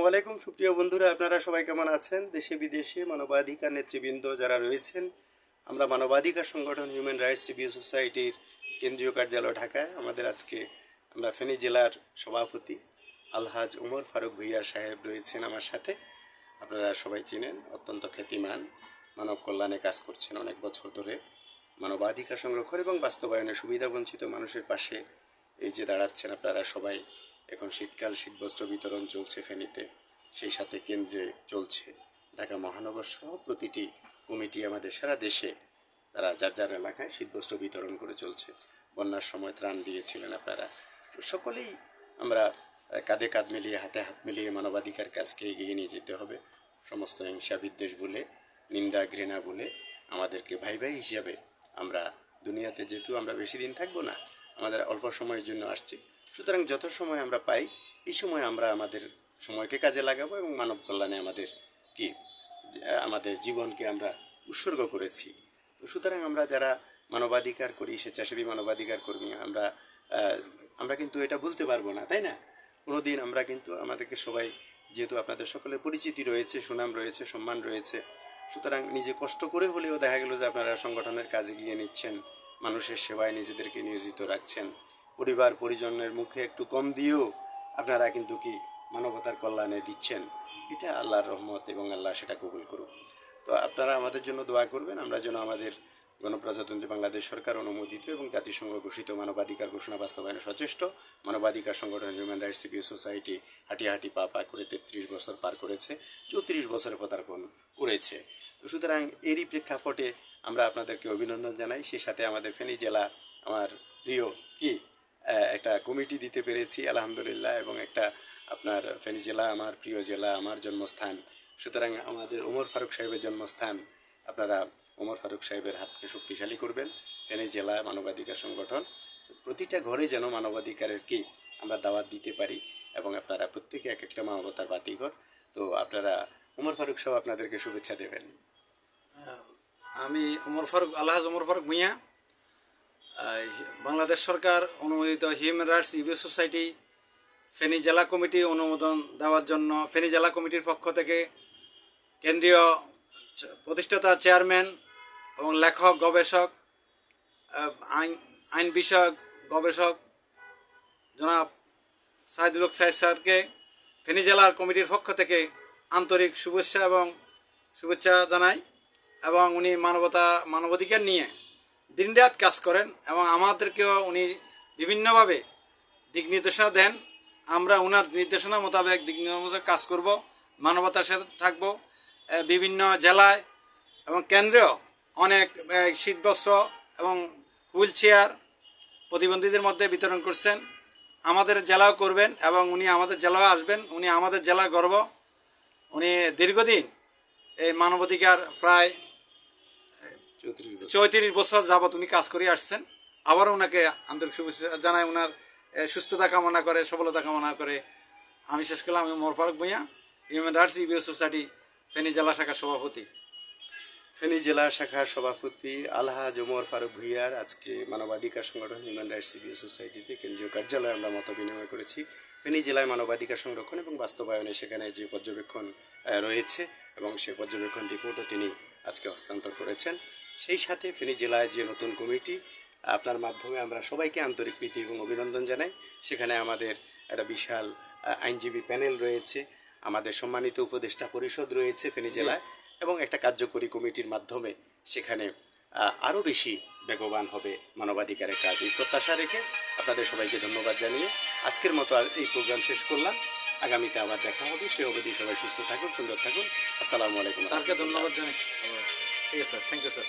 ওয়ালাইকুম সুপ্রিয় বন্ধুরা, আপনারা সবাই কেমন আছেন? দেশে বিদেশে মানবাধিকার নেতৃবৃন্দ যারা রয়েছেন, আমরা মানবাধিকার সংগঠন হিউম্যান রাইটস রিভিউ সোসাইটির কেন্দ্রীয় কার্যালয় ঢাকায় আমরা ফেনী জেলার সভাপতি আলহাজ ওমর ফারুক ভুঁইয়া সাহেব রয়েছেন আমার সাথে। আপনারা সবাই চিনেন, অত্যন্ত খ্যাতিমান, মানব কল্যাণে কাজ করছেন অনেক বছর ধরে। মানবাধিকার সংরক্ষণ এবং বাস্তবায়নে সুবিধাবঞ্চিত মানুষের পাশে এই যে দাঁড়াচ্ছেন আপনারা সবাই। এখন শীতকাল, শীতবস্ত্র বিতরণ চলছে ফেনীতে, সেই সাথে কেন্দ্রে চলছে ঢাকা মহানগর সহ প্রতিটি কমিটি আমাদের সারা দেশে তারা যার যার এলাকায় শীতবস্ত্র বিতরণ করে চলছে। বন্যার সময় ত্রাণ দিয়েছিলেন আপনারা। তো সকলেই আমরা কাঁধে কাঁধ মিলিয়ে, হাতে হাত মিলিয়ে মানবাধিকার কাজকে এগিয়ে নিয়ে যেতে হবে। সমস্ত হিংসা বিদ্বেষ বলে, নিন্দা ঘৃণা বলে আমাদেরকে ভাই ভাই হিসাবে আমরা দুনিয়াতে, যেহেতু আমরা বেশি দিন থাকবো না, আমাদের অল্প সময়ের জন্য আসছি, সুতরাং যত সময় আমরা পাই এই সময় আমরা আমাদের সময়কে কাজে লাগাবো এবং মানব কল্যাণে আমাদের জীবনকে আমরা উৎসর্গ করেছি। তো সুতরাং আমরা যারা মানবাধিকার করি, স্বেচ্ছাসেবী মানবাধিকার কর্মী, আমরা কিন্তু এটা বলতে পারবো না, তাই না? কোনো দিন আমরা কিন্তু আমাদেরকে সবাই, যেহেতু আপনাদের সকলের পরিচিতি রয়েছে, সুনাম রয়েছে, সম্মান রয়েছে, সুতরাং নিজে কষ্ট করে হলেও দেখা গেল যে আপনারা সংগঠনের কাজে গিয়ে নিচ্ছেন, মানুষের সেবায় নিজেদেরকে নিয়োজিত রাখছেন, পরিবার পরিজনের মুখে একটু কম দিয়েও আপনারা কিন্তু মানবতার কল্যাণে দিচ্ছেন। এটা আল্লাহর রহমত এবং আল্লাহ সেটা কবুল করুক। তো আপনারা আমাদের জন্য দোয়া করবেন, আমরা যেন আমাদের গণপ্রজাতন্ত্রী বাংলাদেশ সরকার অনুমোদিত এবং জাতিসংঘ ঘোষিত মানবাধিকার ঘোষণা বাস্তবায়নে সচেষ্ট মানবাধিকার সংগঠন হিউম্যান রাইটস রিভিউ সোসাইটি হাঁটি হাঁটি পা পা করে 33 বছর পার করেছে, 34 বছরে পদার্পণ করেছে। সুতরাং এরই প্রেক্ষাপটে আমরা আপনাদেরকে অভিনন্দন জানাই। সে সাথে আমাদের ফেনী জেলা, আমার প্রিয় একটা কমিটি দিতে পেরেছি আলহামদুলিল্লাহ, এবং একটা আপনার ফেনী জেলা আমার প্রিয় জেলা, আমার জন্মস্থান, সুতরাং আমাদের ওমর ফারুক সাহেবের জন্মস্থান। আপনারা ওমর ফারুক সাহেবের হাতকে শক্তিশালী করবেন। ফেনী জেলা মানবাধিকার সংগঠন প্রতিটা ঘরে যেন মানবাধিকারের আমরা দাওয়াত দিতে পারি, এবং আপনারা প্রত্যেকে এক একটা মানবতার বাতিঘর। তো আপনারা ওমর ফারুক সাহেব আপনাদেরকে শুভেচ্ছা দেবেন। আমি আলহাজ ওমর ফারুক ভুঁইয়া, বাংলাদেশ সরকার অনুমোদিত human rights review society Feni জেলা কমিটি অনুমোদন দেওয়ার জন্য ফেনী জেলা কমিটির পক্ষ থেকে কেন্দ্রীয় প্রতিষ্ঠাতা চেয়ারম্যান এবং লেখক, গবেষক, আইন বিষয়ক গবেষক জনাব সাইদুল হক সাইদ স্যারকে ফেনী জেলার কমিটির পক্ষ থেকে আন্তরিক শুভেচ্ছা জানাই। এবং উনি মানবাধিকার নিয়ে দিনরাত কাজ করেন এবং আমাদেরকেও উনি বিভিন্নভাবে দিক নির্দেশনা দেন। আমরা ওনার নির্দেশনা মোতাবেক কাজ করব, মানবতার সাথে থাকব। বিভিন্ন জেলায় এবং কেন্দ্রেও অনেক শীতবস্ত্র এবং হুইল চেয়ার প্রতিবন্ধীদের মধ্যে বিতরণ করছেন। আমাদের জেলাও করবেন এবং উনি আমাদের জেলাও আসবেন। উনি আমাদের জেলা গর্ব। উনি দীর্ঘদিন এই মানবাধিকার প্রায় 34 বছর যাবৎ উনি কাজ করে আসছেন। আবারও ওনাকে আন্তরিক শুভেচ্ছা জানাই, ওনার সুস্থতা কামনা করে, সফলতা কামনা করে আমি শেষ করলাম। আমি Omar Farooq Bhuiyan, human rights review society Feni জেলা শাখার সভাপতি। ফেনী জেলা শাখার সভাপতি আলহাজ ওমর ফারুক ভুঁইয়ার আজকে মানবাধিকার সংগঠন হিউম্যান রাইটস রিভিউ সোসাইটিতে কেন্দ্রীয় কার্যালয়ে আমরা মত বিনিময় করেছি। ফেনী জেলায় মানবাধিকার সংরক্ষণ এবং বাস্তবায়নে সেখানে যে পর্যবেক্ষণ রয়েছে এবং সেই পর্যবেক্ষণ রিপোর্টও তিনি আজকে হস্তান্তর করেছেন। সেই সাথে ফেনী জেলায় যে নতুন কমিটি, আপনার মাধ্যমে আমরা সবাইকে আন্তরিক প্রীতি এবং অভিনন্দন জানাই। সেখানে আমাদের একটা বিশাল আইনজীবী প্যানেল রয়েছে, আমাদের সম্মানিত উপদেষ্টা পরিষদ রয়েছে ফেনী জেলায়, এবং একটা কার্যকরী কমিটির মাধ্যমে সেখানে আরও বেশি বেগবান হবে মানবাধিকারের কাজ। এই প্রত্যাশা রেখে আপনাদের সবাইকে ধন্যবাদ জানিয়ে আজকের মতো এই প্রোগ্রাম শেষ করলাম। আগামীতে আবার দেখা হবে। সে অবধি সবাই সুস্থ থাকুন, সুন্দর থাকুন। আসসালামু আলাইকুম। স্যারকে ধন্যবাদ জানাই। ঠিক আছে স্যার, থ্যাংক ইউ স্যার।